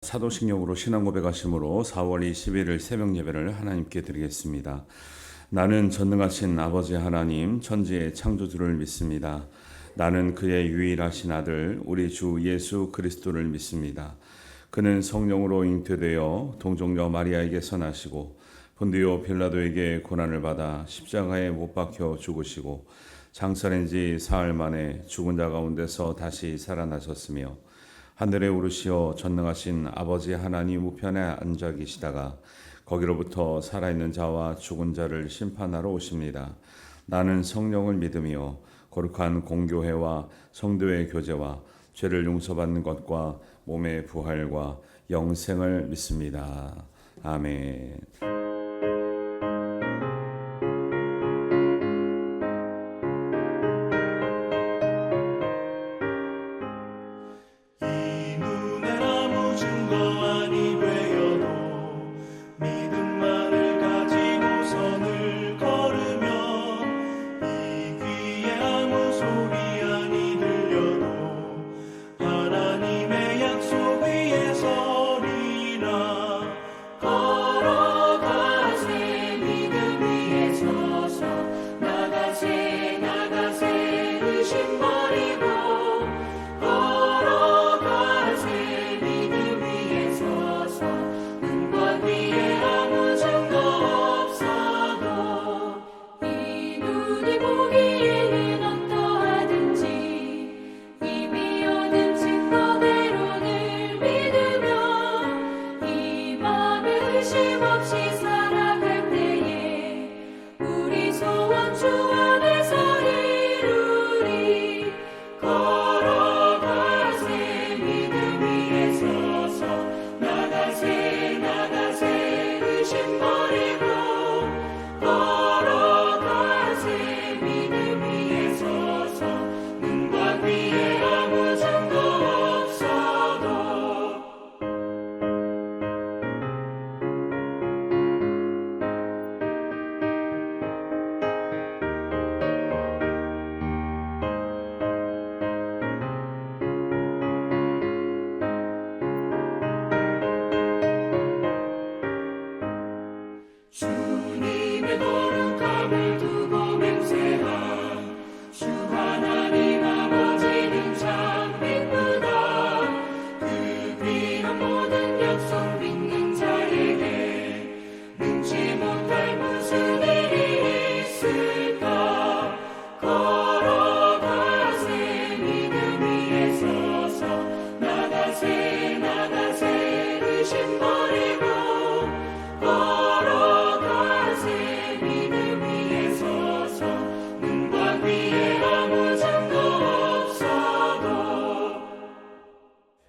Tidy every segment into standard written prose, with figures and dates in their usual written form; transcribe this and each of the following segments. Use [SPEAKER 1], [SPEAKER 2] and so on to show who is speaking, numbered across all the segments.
[SPEAKER 1] 사도신경으로 신앙 고백하심으로 4월 21일 새벽 예배를 하나님께 드리겠습니다. 나는 전능하신 아버지 하나님 천지의 창조주를 믿습니다. 나는 그의 유일하신 아들 우리 주 예수 그리스도를 믿습니다. 그는 성령으로 잉태되어 동정녀 마리아에게서 나시고 본디오 빌라도에게 고난을 받아 십자가에 못 박혀 죽으시고 장사된 지 사흘 만에 죽은 자 가운데서 다시 살아나셨으며 하늘에 오르시어 전능하신 아버지 하나님 우편에 앉아 계시다가 거기로부터 살아있는 자와 죽은 자를 심판하러 오십니다. 나는 성령을 믿으며 거룩한 공교회와 성도의 교제와 죄를 용서받는 것과 몸의 부활과 영생을 믿습니다. 아멘.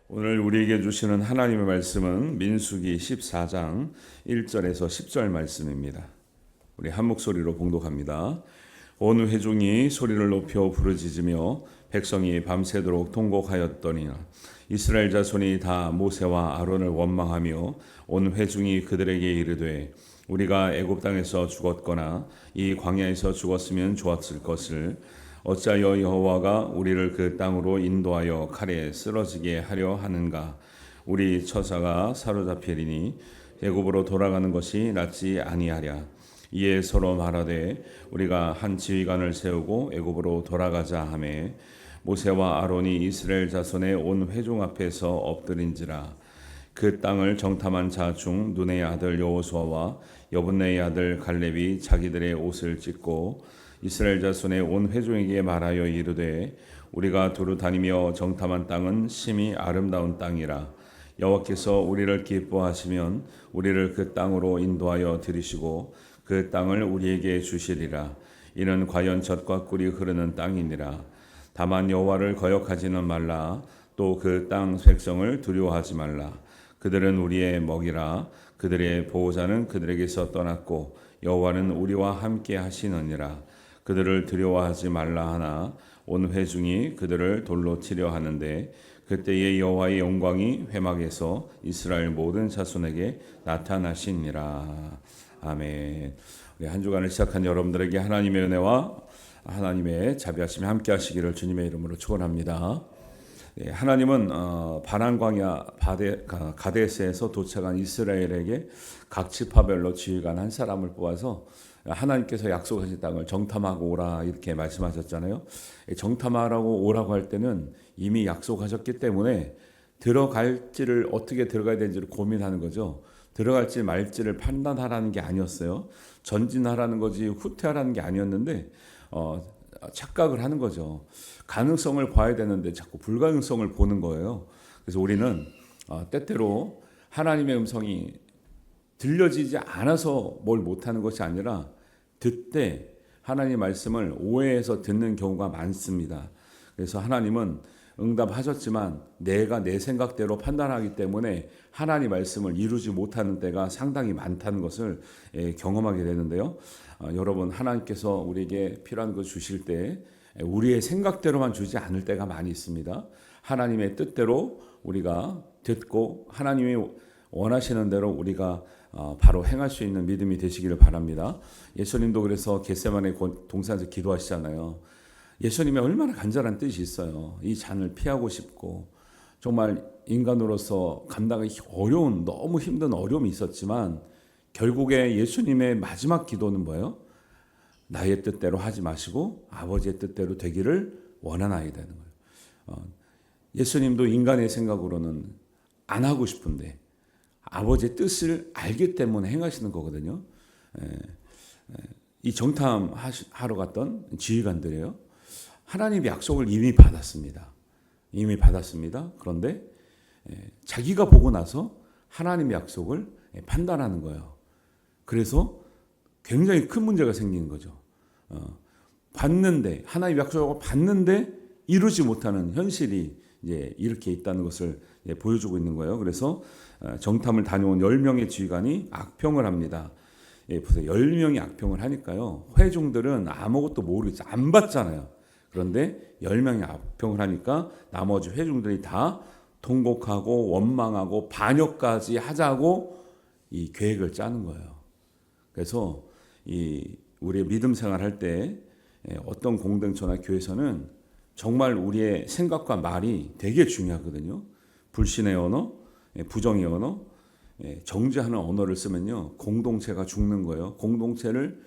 [SPEAKER 1] 오늘 우리에게 주시는 하나님의 말씀은 민수기 14장 1절에서 10절 말씀입니다. 우리 한 목소리로 봉독합니다. 온 회중이 소리를 높여 부르짖으며 백성이 밤새도록 통곡하였더니 이스라엘 자손이 다 모세와 아론을 원망하며 온 회중이 그들에게 이르되 우리가 애굽 땅에서 죽었거나 이 광야에서 죽었으면 좋았을 것을 어찌하여 여호와가 우리를 그 땅으로 인도하여 칼에 쓰러지게 하려 하는가? 우리 처사가 사로잡히리니 애굽으로 돌아가는 것이 낫지 아니하랴. 이에 서로 말하되 우리가 한 지휘관을 세우고 애굽으로 돌아가자 하매 모세와 아론이 이스라엘 자손의 온 회중 앞에서 엎드린지라. 그 땅을 정탐한 자 중 눈의 아들 여호수아와 여분네의 아들 갈렙이 자기들의 옷을 찢고 이스라엘 자손의 온 회중에게 말하여 이르되 우리가 두루 다니며 정탐한 땅은 심히 아름다운 땅이라. 여호와께서 우리를 기뻐하시면 우리를 그 땅으로 인도하여 들이시고 그 땅을 우리에게 주시리라. 이는 과연 젖과 꿀이 흐르는 땅이니라. 다만 여호와를 거역하지는 말라. 또 그 땅 백성을 두려워하지 말라. 그들은 우리의 먹이라. 그들의 보호자는 그들에게서 떠났고 여호와는 우리와 함께 하시느니라. 그들을 두려워하지 말라 하나 온 회중이 그들을 돌로 치려 하는데 그때의 여호와의 영광이 회막에서 이스라엘 모든 자손에게 나타나시니라. 아멘. 우리 한 주간을 시작한 여러분들에게 하나님의 은혜와 하나님의 자비하심이 함께 하시기를 주님의 이름으로 축원합니다. 하나님은 바란 광야 가데스에서 도착한 이스라엘에게 각 지파별로 지휘관 한 사람을 뽑아서 하나님께서 약속하신 땅을 정탐하고 오라 이렇게 말씀하셨잖아요. 정탐하라고 오라고 할 때는 이미 약속하셨기 때문에 들어갈지를 어떻게 들어가야 되는지를 고민하는 거죠. 들어갈지 말지를 판단하라는 게 아니었어요. 전진하라는 거지 후퇴하라는 게 아니었는데 착각을 하는 거죠. 가능성을 봐야 되는데 자꾸 불가능성을 보는 거예요. 그래서 우리는 때때로 하나님의 음성이 들려지지 않아서 뭘 못하는 것이 아니라 듣되 하나님의 말씀을 오해해서 듣는 경우가 많습니다. 그래서 하나님은 응답하셨지만 내가 내 생각대로 판단하기 때문에 하나님 말씀을 이루지 못하는 때가 상당히 많다는 것을 경험하게 되는데요. 여러분 하나님께서 우리에게 필요한 것 주실 때 우리의 생각대로만 주지 않을 때가 많이 있습니다. 하나님의 뜻대로 우리가 듣고 하나님이 원하시는 대로 우리가 바로 행할 수 있는 믿음이 되시기를 바랍니다. 예수님도 그래서 겟세마네 동산에서 기도하시잖아요. 예수님이 얼마나 간절한 뜻이 있어요. 이 잔을 피하고 싶고 정말 인간으로서 감당하기 어려운 너무 힘든 어려움이 있었지만 결국에 예수님의 마지막 기도는 뭐예요? 나의 뜻대로 하지 마시고 아버지의 뜻대로 되기를 원하나이다 되는 거예요. 예수님도 인간의 생각으로는 안 하고 싶은데 아버지의 뜻을 알기 때문에 행하시는 거거든요. 이 정탐하러 갔던 지휘관들이에요. 하나님의 약속을 이미 받았습니다. 이미 받았습니다. 그런데 자기가 보고 나서 하나님의 약속을 판단하는 거예요. 그래서 굉장히 큰 문제가 생기는 거죠. 받는데 하나님 약속을 받는데 이루지 못하는 현실이 이제 이렇게 있다는 것을 보여주고 있는 거예요. 그래서 정탐을 다녀온 10명의 지휘관이 악평을 합니다. 보세요. 10명이 악평을 하니까요. 회중들은 아무것도 모르겠죠. 안 받잖아요. 그런데 10명이 악평을 하니까 나머지 회중들이 다 통곡하고 원망하고 반역까지 하자고 이 계획을 짜는 거예요. 그래서 우리의 믿음 생활할 때 어떤 공동체나 교회에서는 정말 우리의 생각과 말이 되게 중요하거든요. 불신의 언어, 부정의 언어, 정죄하는 언어를 쓰면요. 공동체가 죽는 거예요. 공동체를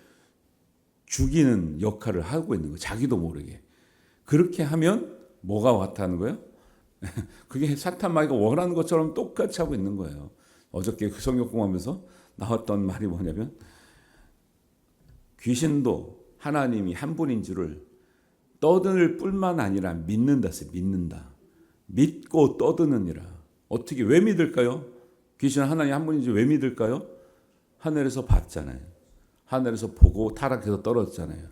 [SPEAKER 1] 죽이는 역할을 하고 있는 거예요. 자기도 모르게. 그렇게 하면 뭐가 왔다는 거예요? 그게 사탄 마귀가 원하는 것처럼 똑같이 하고 있는 거예요. 어저께 그 성경 공부하면서 나왔던 말이 뭐냐면 귀신도 하나님이 한 분인 줄을 떠들 뿐만 아니라 믿는다. 믿는다. 믿고 떠드느니라. 어떻게 왜 믿을까요? 귀신은 하나님 한 분인지 왜 믿을까요? 하늘에서 봤잖아요. 하늘에서 보고 타락해서 떨어졌잖아요.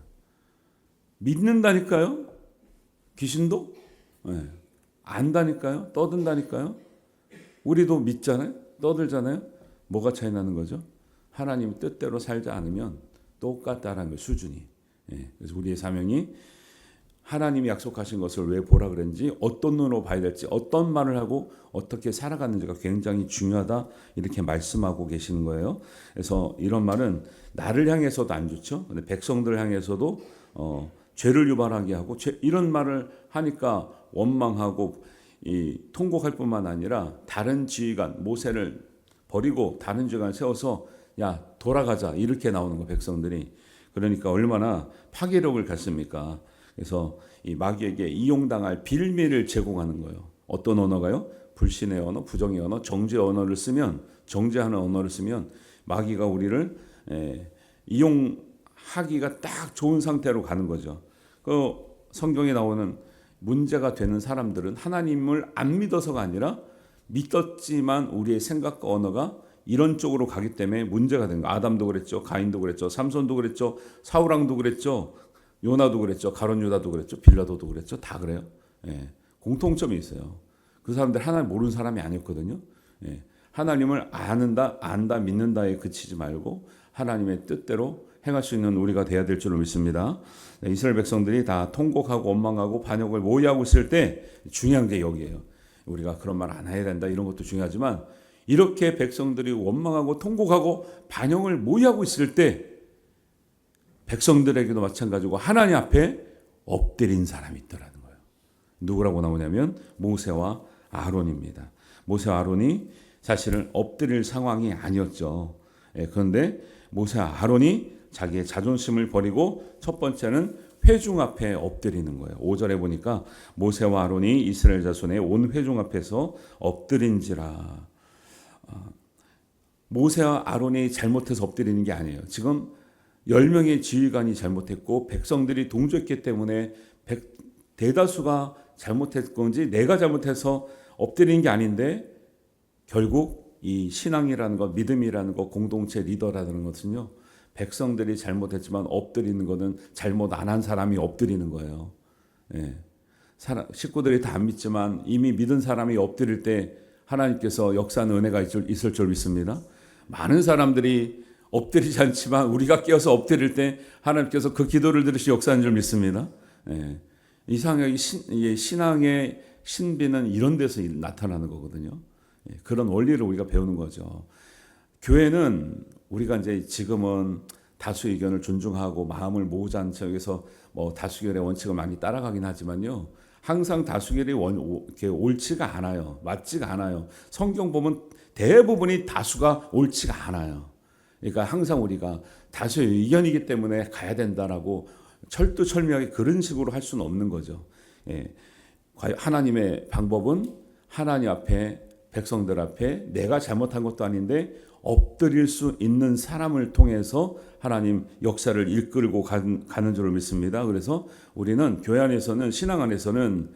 [SPEAKER 1] 믿는다니까요? 귀신도? 네. 안다니까요? 떠든다니까요? 우리도 믿잖아요? 떠들잖아요? 뭐가 차이 나는 거죠? 하나님 뜻대로 살지 않으면 똑같다라는 거 수준이. 그래서 우리의 사명이 하나님이 약속하신 것을 왜 보라 그랬는지 어떤 눈으로 봐야 될지 어떤 말을 하고 어떻게 살아가는지가 굉장히 중요하다 이렇게 말씀하고 계시는 거예요. 그래서 이런 말은 나를 향해서도 안 좋죠. 근데 백성들 향해서도 죄를 유발하게 하고 이런 말을 하니까 원망하고 통곡할 뿐만 아니라 다른 지휘관 모세를 버리고 다른 지휘관을 세워서 야 돌아가자 이렇게 나오는 거 백성들이. 그러니까 얼마나 파괴력을 갖습니까? 그래서 이 마귀에게 이용당할 빌미를 제공하는 거예요. 어떤 언어가요? 불신의 언어, 부정의 언어, 정죄의 언어를 쓰면 정죄하는 언어를 쓰면 마귀가 우리를 이용하기가 딱 좋은 상태로 가는 거죠. 그 성경에 나오는 문제가 되는 사람들은 하나님을 안 믿어서가 아니라 믿었지만 우리의 생각과 언어가 이런 쪽으로 가기 때문에 문제가 된 거예요. 아담도 그랬죠. 가인도 그랬죠. 삼손도 그랬죠. 사울왕도 그랬죠. 요나도 그랬죠. 가룟 유다도 그랬죠. 빌라도도 그랬죠. 다 그래요. 공통점이 있어요. 그 사람들 하나님 모르는 사람이 아니었거든요. 하나님을 안다, 믿는다에 그치지 말고 하나님의 뜻대로 행할 수 있는 우리가 돼야 될 줄을 믿습니다. 이스라엘 백성들이 다 통곡하고 원망하고 반역을 모의하고 있을 때 중요한 게 여기예요. 우리가 그런 말 안 해야 된다 이런 것도 중요하지만 이렇게 백성들이 원망하고 통곡하고 반역을 모의하고 있을 때 백성들에게도 마찬가지고 하나님 앞에 엎드린 사람이 있더라는 거예요. 누구라고 나오냐면 모세와 아론입니다. 모세와 아론이 사실은 엎드릴 상황이 아니었죠. 그런데 모세와 아론이 자기의 자존심을 버리고 첫 번째는 회중 앞에 엎드리는 거예요. 5절에 보니까 모세와 아론이 이스라엘 자손의 온 회중 앞에서 엎드린지라. 모세와 아론이 잘못해서 엎드리는 게 아니에요. 지금 10명의 지휘관이 잘못했고 백성들이 동조했기 때문에 대다수가 잘못했 건지 내가 잘못해서 엎드리는 게 아닌데, 결국 이 신앙이라는 것, 믿음이라는 것, 공동체 리더라는 것은요, 백성들이 잘못했지만 엎드리는 것은 잘못 안 한 사람이 엎드리는 거예요. 식구들이 다 안 믿지만 이미 믿은 사람이 엎드릴 때 하나님께서 역사하는 은혜가 있을 줄 믿습니다. 많은 사람들이 엎드리지 않지만 우리가 깨어서 엎드릴 때 하나님께서 그 기도를 들으시 역사하는 줄 믿습니다. 이상하게 신앙의 신비는 이런 데서 나타나는 거거든요. 그런 원리를 우리가 배우는 거죠. 교회는 우리가 이제 지금은 다수 의견을 존중하고 마음을 모으자는 척에서 뭐 다수결의 원칙을 많이 따라가긴 하지만요, 항상 다수결이 옳지가 않아요. 맞지가 않아요. 성경 보면 대부분이 다수가 옳지가 않아요. 그러니까 항상 우리가 다수의 의견이기 때문에 가야 된다라고 철두철미하게 그런 식으로 할 수는 없는 거죠. 과연 하나님의 방법은 하나님 앞에, 백성들 앞에 내가 잘못한 것도 아닌데 엎드릴 수 있는 사람을 통해서 하나님 역사를 이끌고 가는 줄 믿습니다. 그래서 우리는 교회 안에서는, 신앙 안에서는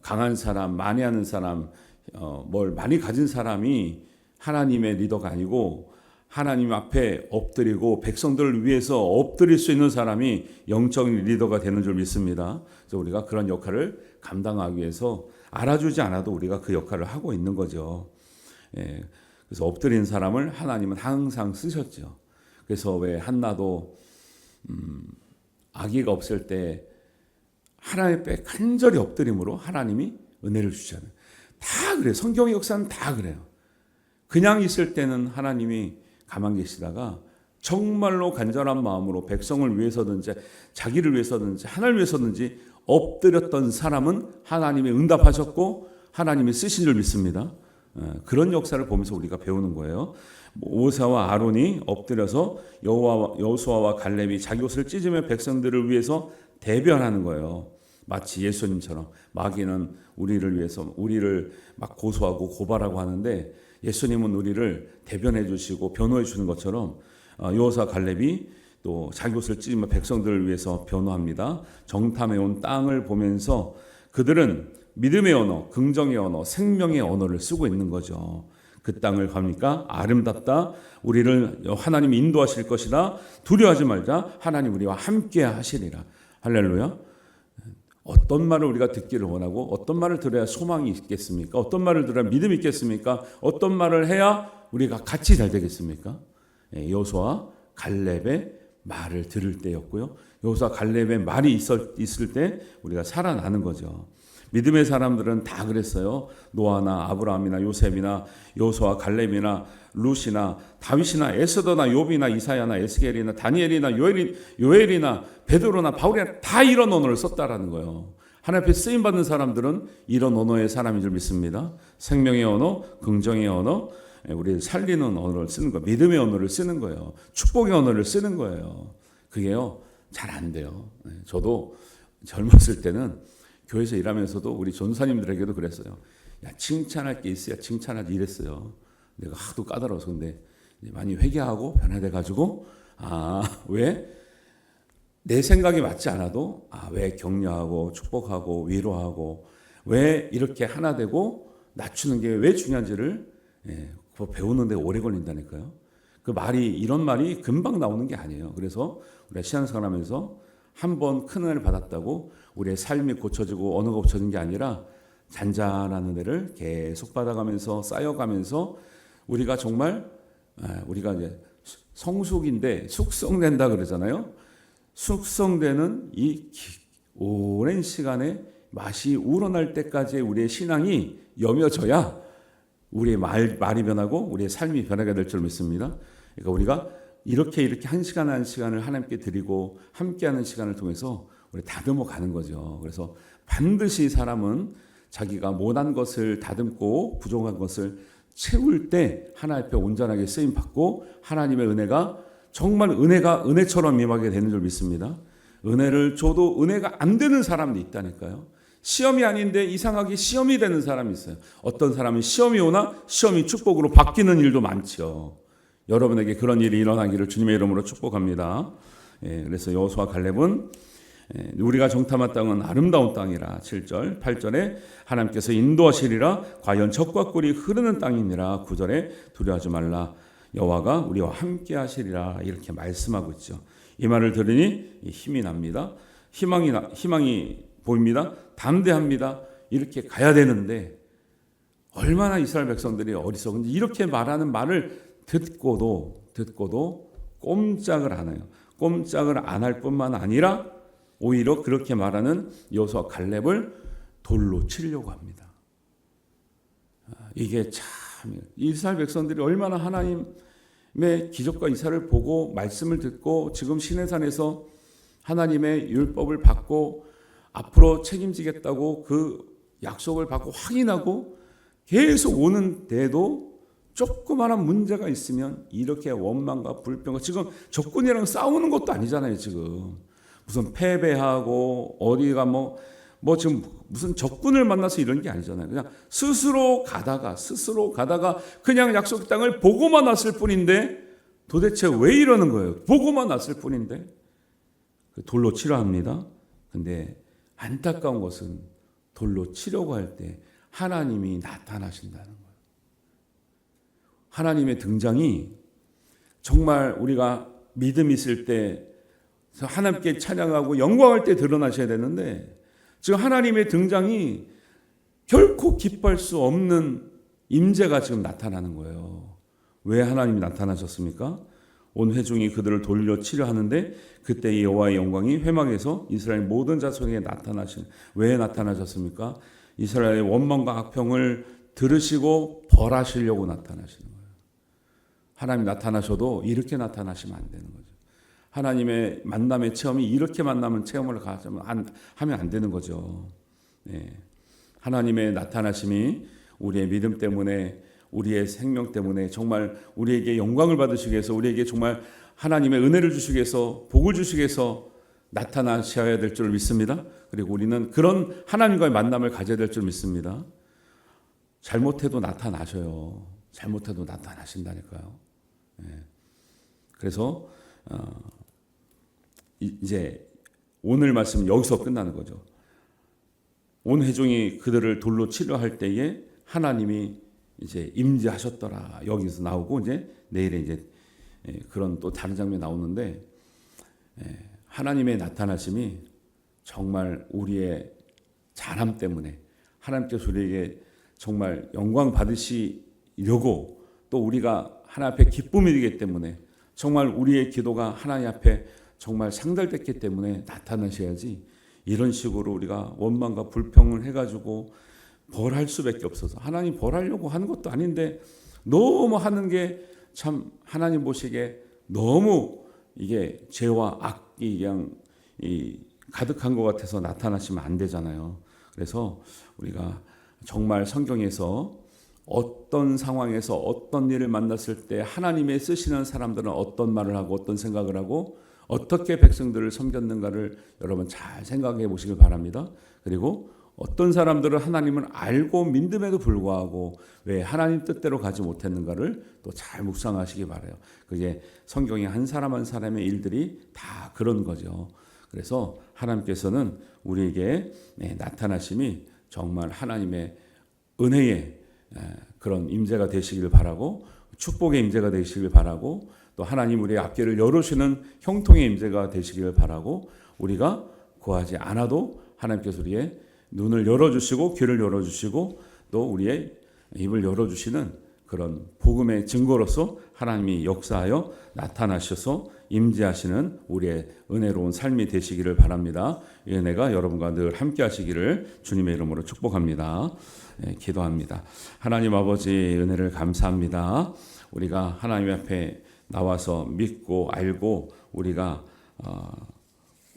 [SPEAKER 1] 강한 사람, 많이 하는 사람, 뭘 많이 가진 사람이 하나님의 리더가 아니고 하나님 앞에 엎드리고 백성들을 위해서 엎드릴 수 있는 사람이 영적인 리더가 되는 줄 믿습니다. 그래서 우리가 그런 역할을 감당하기 위해서 알아주지 않아도 우리가 그 역할을 하고 있는 거죠. 그래서 엎드린 사람을 하나님은 항상 쓰셨죠. 그래서 왜 한나도 아기가 없을 때 하나님 앞에 간절히 엎드림으로 하나님이 은혜를 주잖아요. 다 그래요. 성경의 역사는 다 그래요. 그냥 있을 때는 하나님이 가만 계시다가 정말로 간절한 마음으로 백성을 위해서든지 자기를 위해서든지 하나님을 위해서든지 엎드렸던 사람은 하나님이 응답하셨고 하나님이 쓰신 줄 믿습니다. 그런 역사를 보면서 우리가 배우는 거예요. 모세와 아론이 엎드려서 여호수아와 갈렙이 자기 옷을 찢으며 백성들을 위해서 대변하는 거예요. 마치 예수님처럼. 마귀는 우리를 위해서 우리를 막 고소하고 고발하고 하는데 예수님은 우리를 대변해 주시고 변호해 주는 것처럼 여호수아 갈렙이 또 자기 옷을 찢으며 백성들을 위해서 변호합니다. 정탐해 온 땅을 보면서 그들은 믿음의 언어, 긍정의 언어, 생명의 언어를 쓰고 있는 거죠. 그 땅을 가니까 아름답다. 우리를 하나님이 인도하실 것이다. 두려워하지 말자. 하나님 우리와 함께 하시리라. 할렐루야. 어떤 말을 우리가 듣기를 원하고 어떤 말을 들어야 소망이 있겠습니까? 어떤 말을 들어야 믿음이 있겠습니까? 어떤 말을 해야 우리가 같이 잘 되겠습니까? 여호수아 갈렙의 말을 들을 때였고요. 여호수아 갈렙의 말이 있을 때 우리가 살아나는 거죠. 믿음의 사람들은 다 그랬어요. 노아나 아브라함이나 요셉이나 여호수아 갈렙이나 룻이나 다윗이나 에스더나 욥이나 이사야나 에스겔이나 다니엘이나 요엘이나 베드로나 바울이나 다 이런 언어를 썼다라는 거예요. 하나님 앞에 쓰임 받는 사람들은 이런 언어의 사람인 줄 믿습니다. 생명의 언어, 긍정의 언어, 우리를 살리는 언어를 쓰는 거예요. 믿음의 언어를 쓰는 거예요. 축복의 언어를 쓰는 거예요. 그게요 잘 안 돼요. 저도 젊었을 때는 교회에서 일하면서도 우리 전사님들에게도 그랬어요. 야, 칭찬할 게 있어야 칭찬하지 이랬어요. 내가 하도 까다로워서. 근데 많이 회개하고 변화돼가지고 왜 내 생각이 맞지 않아도 왜 격려하고 축복하고 위로하고 왜 이렇게 하나 되고 낮추는 게 왜 중요한지를 그거 배우는데 오래 걸린다니까요. 그 말이, 이런 말이 금방 나오는 게 아니에요. 그래서 우리가 신앙생활하면서 한 번 큰 은혜를 받았다고 우리의 삶이 고쳐지고 언어가 고쳐진 게 아니라 잔잔한 은혜를 계속 받아가면서 쌓여가면서 우리가 정말 우리가 이제 성숙인데 숙성된다 그러잖아요. 숙성되는 이 오랜 시간에 맛이 우러날 때까지 우리의 신앙이 여며져야 우리의 말이 변하고 우리의 삶이 변하게 될 줄 믿습니다. 그러니까 우리가 이렇게 한 시간 한 시간을 하나님께 드리고 함께하는 시간을 통해서 우리 다듬어 가는 거죠. 그래서 반드시 사람은 자기가 못한 것을 다듬고 부족한 것을 채울 때 하나님 앞에 온전하게 쓰임 받고 하나님의 은혜가 정말 은혜처럼 임하게 되는 줄 믿습니다. 은혜를 줘도 은혜가 안 되는 사람도 있다니까요. 시험이 아닌데 이상하게 시험이 되는 사람이 있어요. 어떤 사람은 시험이 오나 시험이 축복으로 바뀌는 일도 많죠. 여러분에게 그런 일이 일어나기를 주님의 이름으로 축복합니다. 그래서 여호수아 갈렙은 우리가 정탐한 땅은 아름다운 땅이라 7절 8절에 하나님께서 인도하시리라 과연 젖과 꿀이 흐르는 땅이니라 9절에 두려워하지 말라 여호와가 우리와 함께 하시리라 이렇게 말씀하고 있죠. 이 말을 들으니 힘이 납니다. 희망이 보입니다. 담대합니다. 이렇게 가야 되는데 얼마나 이스라엘 백성들이 어리석은지 이렇게 말하는 말을 듣고도 꼼짝을 안 해요. 꼼짝을 안 할 뿐만 아니라 오히려 그렇게 말하는 여호수아 갈렙을 돌로 치려고 합니다. 이게 참 이스라엘 백성들이 얼마나 하나님의 기적과 이사를 보고 말씀을 듣고 지금 시내산에서 하나님의 율법을 받고 앞으로 책임지겠다고 그 약속을 받고 확인하고 계속 오는데도 조그마한 문제가 있으면 이렇게 원망과 불평과 지금 적군이랑 싸우는 것도 아니잖아요. 지금 무슨 패배하고 어디가 뭐 지금 무슨 적군을 만나서 이런 게 아니잖아요. 그냥 스스로 가다가 그냥 약속 땅을 보고만 왔을 뿐인데 도대체 왜 이러는 거예요? 보고만 왔을 뿐인데 돌로 치려 합니다. 근데 안타까운 것은 돌로 치려고 할 때 하나님이 나타나신다는 거예요. 하나님의 등장이 정말 우리가 믿음 있을 때 하나님께 찬양하고 영광할 때 드러나셔야 되는데 지금 하나님의 등장이 결코 기뻐할 수 없는 임재가 지금 나타나는 거예요. 왜 하나님이 나타나셨습니까? 온 회중이 그들을 돌려 치려 하는데 그때 여호와의 영광이 회막에서 이스라엘 모든 자손에게 왜 나타나셨습니까? 이스라엘의 원망과 악평을 들으시고 벌하시려고 나타나시는 거예요. 하나님이 나타나셔도 이렇게 나타나시면 안 되는 거죠. 하나님의 만남의 체험이 이렇게 만나면 체험을 하면 안 되는 거죠. 하나님의 나타나심이 우리의 믿음 때문에 우리의 생명 때문에 정말 우리에게 영광을 받으시기 위해서 우리에게 정말 하나님의 은혜를 주시기 위해서 복을 주시기 위해서 나타나셔야 될 줄 믿습니다. 그리고 우리는 그런 하나님과의 만남을 가져야 될 줄 믿습니다. 잘못해도 나타나셔요. 잘못해도 나타나신다니까요. 그래서 이제 오늘 말씀 여기서 끝나는 거죠. 온 회중이 그들을 돌로 치려 할 때에 하나님이 이제 임재하셨더라. 여기서 나오고 이제 내일에 이제 그런 또 다른 장면이 나오는데 하나님의 나타나심이 정말 우리의 잘함 때문에 하나님께서 우리에게 정말 영광 받으시려고 또 우리가 하나님 앞에 기쁨이 되기 때문에 정말 우리의 기도가 하나님 앞에 정말 상달됐기 때문에 나타나셔야지 이런 식으로 우리가 원망과 불평을 해가지고 벌할 수밖에 없어서 하나님 벌하려고 하는 것도 아닌데 너무 하는 게 참 하나님 보시기에 너무 이게 죄와 악이 그냥 가득한 것 같아서 나타나시면 안 되잖아요. 그래서 우리가 정말 성경에서 어떤 상황에서 어떤 일을 만났을 때 하나님의 쓰시는 사람들은 어떤 말을 하고 어떤 생각을 하고 어떻게 백성들을 섬겼는가를 여러분 잘 생각해 보시길 바랍니다. 그리고 어떤 사람들은 하나님을 알고 믿음에도 불구하고 왜 하나님 뜻대로 가지 못했는가를 또 잘 묵상하시기 바라요. 그게 성경의 한 사람 한 사람의 일들이 다 그런 거죠. 그래서 하나님께서는 우리에게 나타나심이 정말 하나님의 은혜의 그런 임재가 되시길 바라고 축복의 임재가 되시길 바라고 또 하나님 우리의 앞길을 열어주시는 형통의 임재가 되시길 바라고 우리가 구하지 않아도 하나님께서 우리의 눈을 열어주시고 귀를 열어주시고 또 우리의 입을 열어주시는 그런 복음의 증거로서 하나님이 역사하여 나타나셔서 임재하시는 우리의 은혜로운 삶이 되시기를 바랍니다. 이 은혜가 여러분과 늘 함께 하시기를 주님의 이름으로 축복합니다. 기도합니다. 하나님 아버지 은혜를 감사합니다. 우리가 하나님 앞에 나와서 믿고 알고 우리가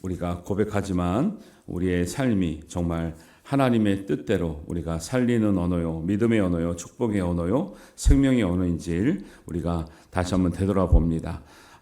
[SPEAKER 1] 우리가 고백하지만 우리의 삶이 정말 하나님의 뜻대로 우리가 살리는 언어요, 믿음의 언어요, 축복의 언어요, 생명의 언어인지를 우리가 다시 한번 되돌아봅니다.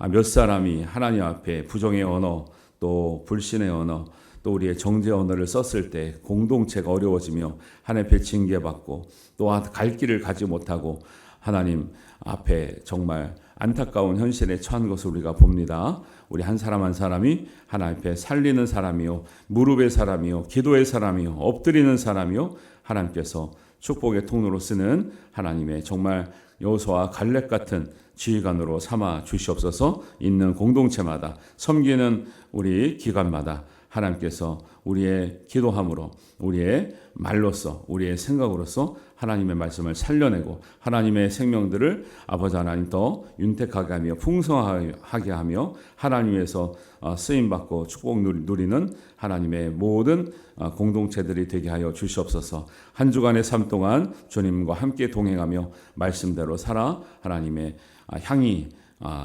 [SPEAKER 1] 몇 사람이 하나님 앞에 부정의 언어, 또 불신의 언어, 또 우리의 정죄 언어를 썼을 때 공동체가 어려워지며 하나님 앞에 징계받고 또 갈 길을 가지 못하고 하나님 앞에 정말 안타까운 현실에 처한 것을 우리가 봅니다. 우리 한 사람 한 사람이 하나님 앞에 살리는 사람이요, 무릎의 사람이요, 기도의 사람이요, 엎드리는 사람이요, 하나님께서 축복의 통로로 쓰는 하나님의 정말 여호수아와 갈렙 같은 지휘관으로 삼아 주시옵소서. 있는 공동체마다 섬기는 우리 기관마다 하나님께서 우리의 기도함으로 우리의 말로써 우리의 생각으로서 하나님의 말씀을 살려내고 하나님의 생명들을 아버지 하나님 더 윤택하게 하며 풍성하게 하며 하나님에서 쓰임받고 축복 누리는 하나님의 모든 공동체들이 되게 하여 주시옵소서. 한 주간의 삶 동안 주님과 함께 동행하며 말씀대로 살아 하나님의 향이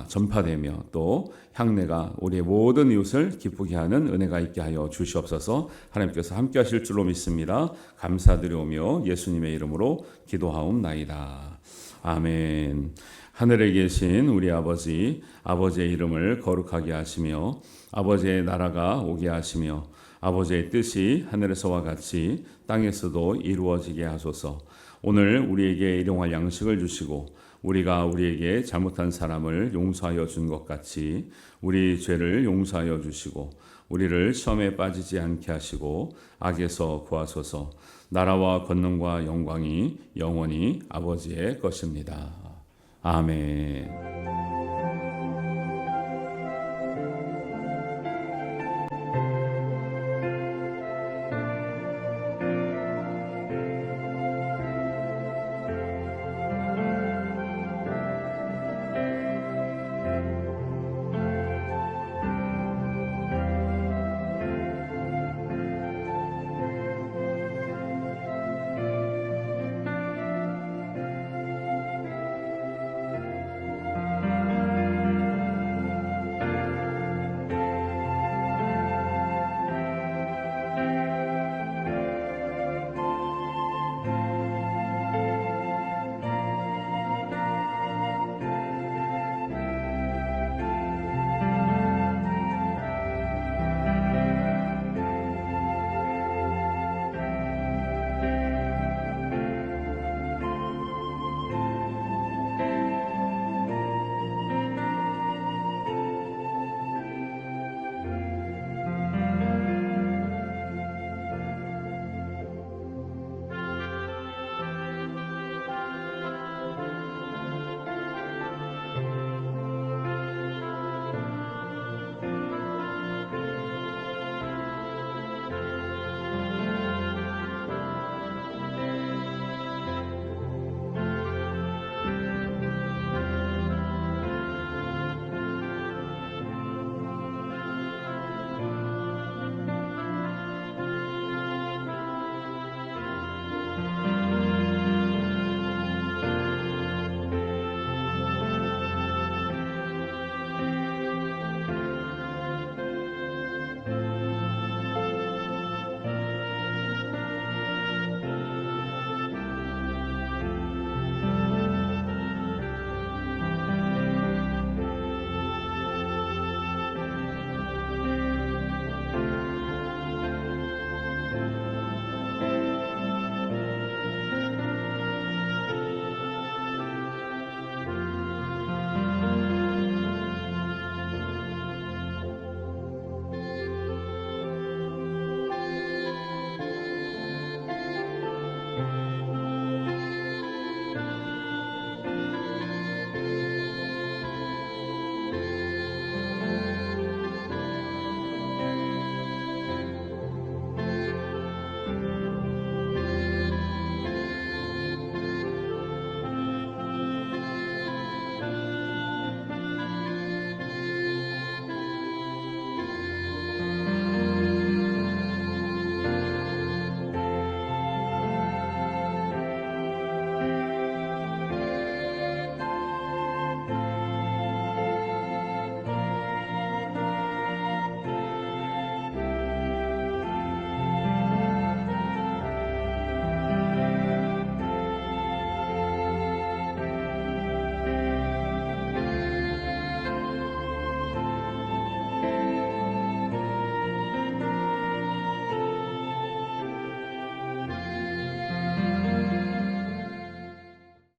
[SPEAKER 1] 전파되며 또 향내가 우리의 모든 이웃을 기쁘게 하는 은혜가 있게 하여 주시옵소서. 하나님께서 함께 하실 줄로 믿습니다. 감사드리오며 예수님의 이름으로 기도하옵나이다. 아멘. 하늘에 계신 우리 아버지, 아버지의 이름을 거룩하게 하시며 아버지의 나라가 오게 하시며 아버지의 뜻이 하늘에서와 같이 땅에서도 이루어지게 하소서. 오늘 우리에게 일용할 양식을 주시고 우리가 우리에게 잘못한 사람을 용서하여 준 것 같이 우리 죄를 용서하여 주시고 우리를 시험에 빠지지 않게 하시고 악에서 구하소서. 나라와 권능과 영광이 영원히 아버지의 것입니다. 아멘.